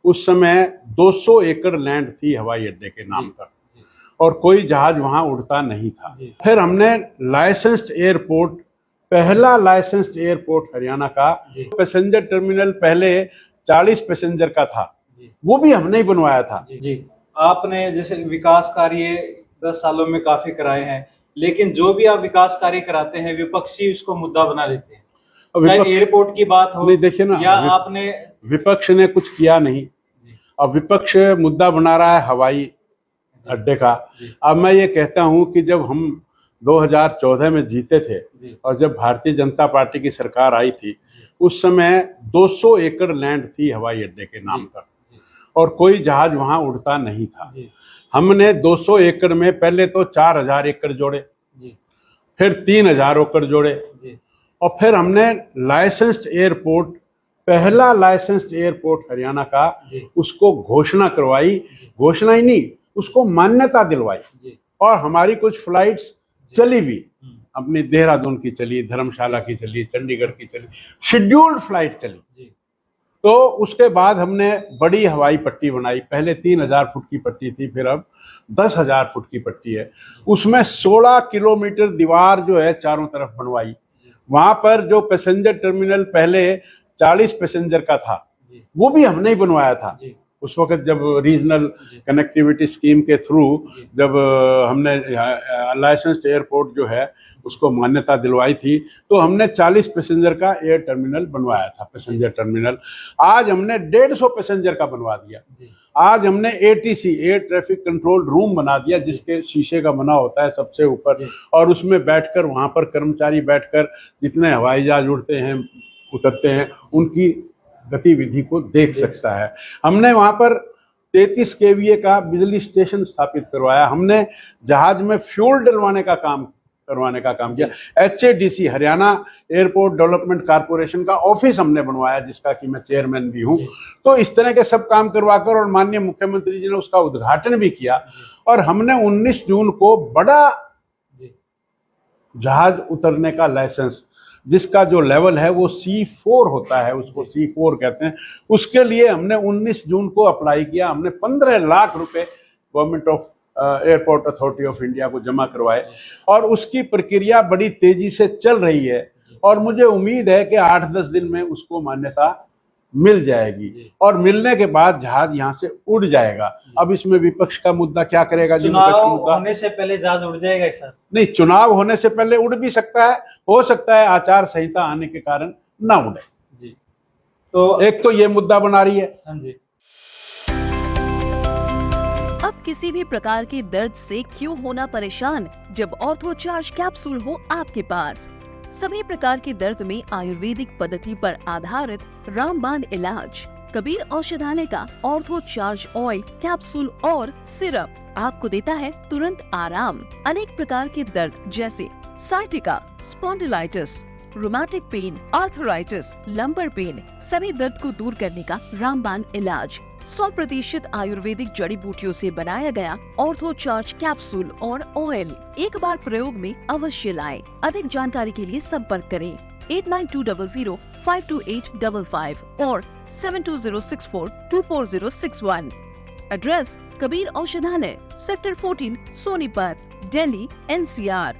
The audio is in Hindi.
उस समय 200 एकड़ लैंड थी हवाई अड्डे के नाम पर और कोई जहाज वहां उड़ता नहीं था। फिर हमने लाइसेंस्ड एयरपोर्ट, पहला लाइसेंस्ड एयरपोर्ट हरियाणा का, पैसेंजर टर्मिनल पहले 40 पैसेंजर का था, वो भी हमने ही बनवाया था। जी, आपने जैसे विकास कार्य 10 सालों में काफी कराए हैं, लेकिन जो भी आप विकास कार्य कराते हैं विपक्षी उसको मुद्दा बना लेते हैं। चाहे एयरपोर्ट की बात हो, नहीं देखिए ना, या आपने विपक्ष ने कुछ किया नहीं। अब विपक्ष मुद्दा बना रहा है हवाई अड्डे का। अब मैं ये कहता हूं कि जब हम 2014 में जीते थे और जब भारतीय जनता पार्टी की सरकार आई थी, उस समय 200 एकड़ लैंड थी हवाई अड्डे के नाम पर और कोई जहाज वहां उड़ता नहीं था। हमने 200 एकड़ में पहले तो 4000 एकड़ जोड़े, फिर 3000 एकड़ जोड़े और फिर हमने लाइसेंस्ड एयरपोर्ट, पहला लाइसेंस्ड एयरपोर्ट हरियाणा का, उसको घोषणा करवाई, घोषणा ही नहीं, उसको मान्यता दिलवाई और हमारी कुछ फ्लाइट्स चली भी, अपनी देहरादून की चली, धर्मशाला की चली, चंडीगढ़ की चली, शेड्यूल्ड फ्लाइट चली। तो उसके बाद हमने बड़ी हवाई पट्टी बनाई, पहले 3000 फुट की पट्टी थी, फिर अब 10,000 फुट की पट्टी है। उसमें 16 किलोमीटर दीवार जो है चारों तरफ बनवाई। वहां पर जो पैसेंजर टर्मिनल पहले 40 पैसेंजर का था, वो भी हमने ही बनवाया था। उस वक्त जब रीजनल कनेक्टिविटी स्कीम के थ्रू जब हमने लाइसेंस्ड एयरपोर्ट जो है उसको मान्यता दिलवाई थी, तो हमने 40 पैसेंजर का एयर टर्मिनल बनवाया था, पैसेंजर टर्मिनल। आज हमने 150 पैसेंजर का बनवा दिया। आज हमने ATC, air traffic control room बना दिया, जिसके शीशे का बना होता है सबसे ऊपर, और उसमें बैठकर, वहां पर कर्मचारी बैठकर जितने हवाई जहाज उड़ते हैं, उतरते हैं, उनकी गतिविधि को देख सकता है। हमने वहां पर 33 केवीए का बिजली स्टेशन स्थापित करवाया। हमने जहाज में फ्यूल डलवाने का काम किया। HADC, Haryana airport development corporation का ऑफिस हमने बनवाया, जिसका कि मैं चेयरमैन भी हूं। तो इस तरह के सब काम करवाकर, और माननीय मुख्यमंत्री जी ने उसका उद्घाटन भी किया। और हमने 19 जून को बड़ा जहाज उतरने का लाइसेंस, जिसका जो लेवल है वो C4 होता है, उसको C4 कहते हैं, उसके लिए हमने 19 जून को अप्लाई किया। हमने 15 लाख रुपए government of airport authority of India को जमा करवाए और उसकी प्रक्रिया बड़ी तेजी से चल रही है और मुझे उम्मीद है कि 8-10 दिन में उसको मान्यता मिल जाएगी और मिलने के बाद जहाज यहाँ से उड़ जाएगा। अब इसमें विपक्ष का मुद्दा क्या करेगा? चुनाव होने से पहले जहाज उड़ जाएगा सर? नहीं, चुनाव होने से पहले उड़ भी सकता है, हो सकता है आचार संहिता आने के कारण ना उड़े। जी, तो एक तो ये मुद्दा बना रही है। हाँ जी। अब किसी भी प्रकार के दर्द से क्यों होना परेशान, जब ऑर्थो चार्ज कैप्सूल हो आपके पास। सभी प्रकार के दर्द में आयुर्वेदिक पद्धति पर आधारित रामबाण इलाज। कबीर औषधालय का ऑर्थो चार्ज ऑयल, कैप्सूल और सिरप आपको देता है तुरंत आराम। अनेक प्रकार के दर्द जैसे sciatica, spondylitis, rheumatic pain, arthritis, lumbar pain, सभी दर्द को दूर करने का रामबाण इलाज। 100% आयुर्वेदिक जड़ी बूटियों से बनाया गया ऑर्थो चार्ज कैप्सूल और ऑयल एक बार प्रयोग में अवश्य लाएं। अधिक जानकारी के लिए संपर्क करें 8920528555 और 7206424061। एड्रेस कबीर औषधालय, सेक्टर 14, सोनीपत, दिल्ली, NCR।